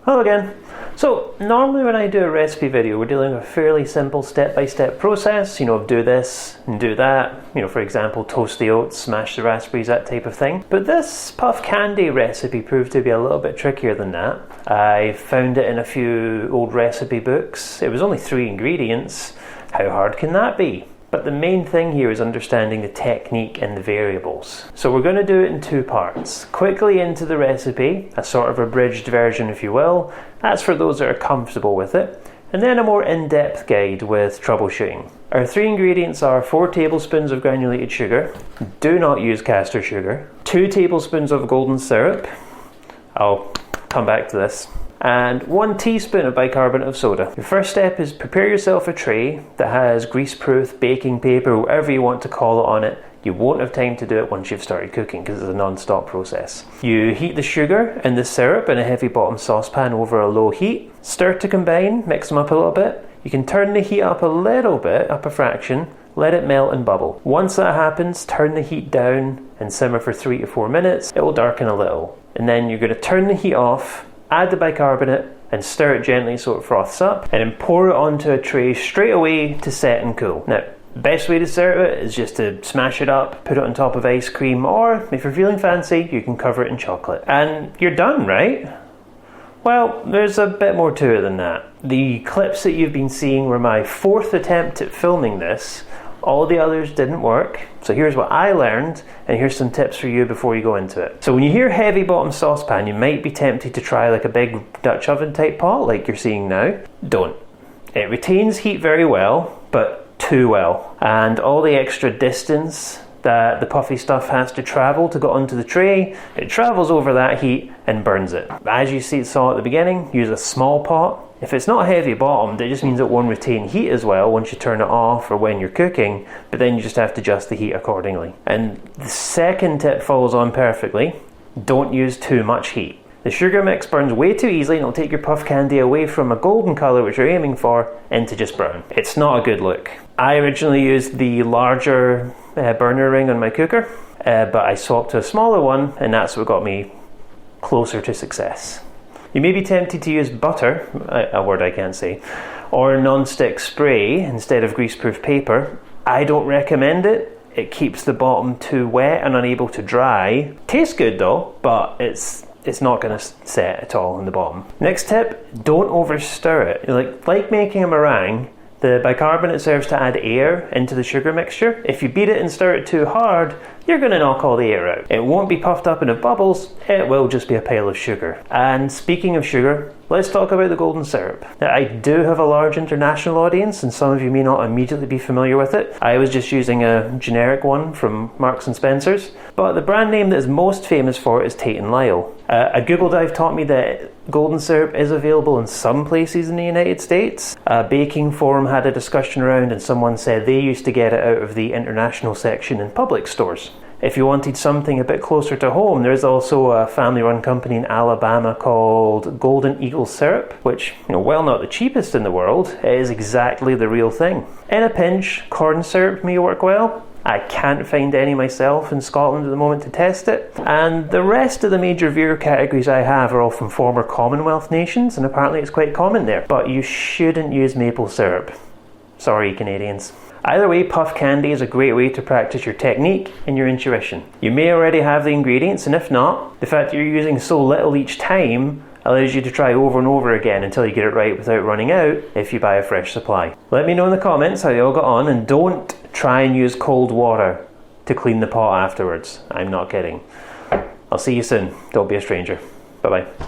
Hello again. So normally when I do a recipe video, we're dealing with a fairly simple step-by-step process, of do this and do that, for example, toast the oats, smash the raspberries, that type of thing. But this puff candy recipe proved to be a little bit trickier than that. I found it in a few old recipe books. It was only 3 ingredients. How hard can that be? But the main thing here is understanding the technique and the variables. So we're going to do it in 2 parts. Quickly into the recipe, a sort of abridged version if you will. That's for those that are comfortable with it. And then a more in-depth guide with troubleshooting. Our 3 ingredients are 4 tablespoons of granulated sugar. Do not use caster sugar. 2 tablespoons of golden syrup. I'll come back to this. And 1 teaspoon of bicarbonate of soda. Your first step is prepare yourself a tray that has greaseproof baking paper, whatever you want to call it, on it. You won't have time to do it once you've started cooking because it's a non-stop process. You heat the sugar and the syrup in a heavy bottom saucepan over a low heat. Stir to combine, mix them up a little bit. You can turn the heat up a little bit, up a fraction, let it melt and bubble. Once that happens, turn the heat down and simmer for 3 to 4 minutes. It will darken a little. And then you're going to turn the heat off, add the bicarbonate and stir it gently so it froths up, and then pour it onto a tray straight away to set and cool. Now, best way to serve it is just to smash it up, put it on top of ice cream, or if you're feeling fancy, you can cover it in chocolate. And you're done, right? Well, there's a bit more to it than that. The clips that you've been seeing were my 4th attempt at filming this. All the others didn't work. So here's what I learned, and here's some tips for you before you go into it. So when you hear heavy bottom saucepan, you might be tempted to try like a big Dutch oven type pot like you're seeing now. Don't. It retains heat very well, but too well. And all the extra distance that the puffy stuff has to travel to get onto the tray, it travels over that heat and burns it. As you saw at the beginning, use a small pot. If it's not heavy bottomed, it just means it won't retain heat as well once you turn it off or when you're cooking, but then you just have to adjust the heat accordingly. And the second tip follows on perfectly. Don't use too much heat. The sugar mix burns way too easily and it'll take your puff candy away from a golden colour, which you're aiming for, into just brown. It's not a good look. I originally used the larger burner ring on my cooker, but I swapped to a smaller one, and that's what got me closer to success. You may be tempted to use butter, a word I can't say, or non-stick spray instead of greaseproof paper. I don't recommend it. It keeps the bottom too wet and unable to dry. Tastes good though, but it's not going to set at all in the bottom. Next tip, don't over stir it. Like making a meringue, the bicarbonate serves to add air into the sugar mixture. If you beat it and stir it too hard, you're going to knock all the air out. It won't be puffed up into bubbles, it will just be a pile of sugar. And speaking of sugar, let's talk about the golden syrup. Now, I do have a large international audience and some of you may not immediately be familiar with it. I was just using a generic one from Marks and Spencer's, but the brand name that is most famous for it is Tate & Lyle. A Google dive taught me that golden syrup is available in some places in the United States. A baking forum had a discussion around and someone said they used to get it out of the international section in public stores. If you wanted something a bit closer to home, there's also a family-run company in Alabama called Golden Eagle Syrup, which, while not the cheapest in the world, it is exactly the real thing. In a pinch, corn syrup may work well. I can't find any myself in Scotland at the moment to test it. And the rest of the major beer categories I have are all from former Commonwealth nations, and apparently it's quite common there. But you shouldn't use maple syrup. Sorry, Canadians. Either way, puff candy is a great way to practice your technique and your intuition. You may already have the ingredients, and if not, the fact that you're using so little each time allows you to try over and over again until you get it right without running out if you buy a fresh supply. Let me know in the comments how you all got on, and don't try and use cold water to clean the pot afterwards. I'm not kidding. I'll see you soon. Don't be a stranger. Bye bye.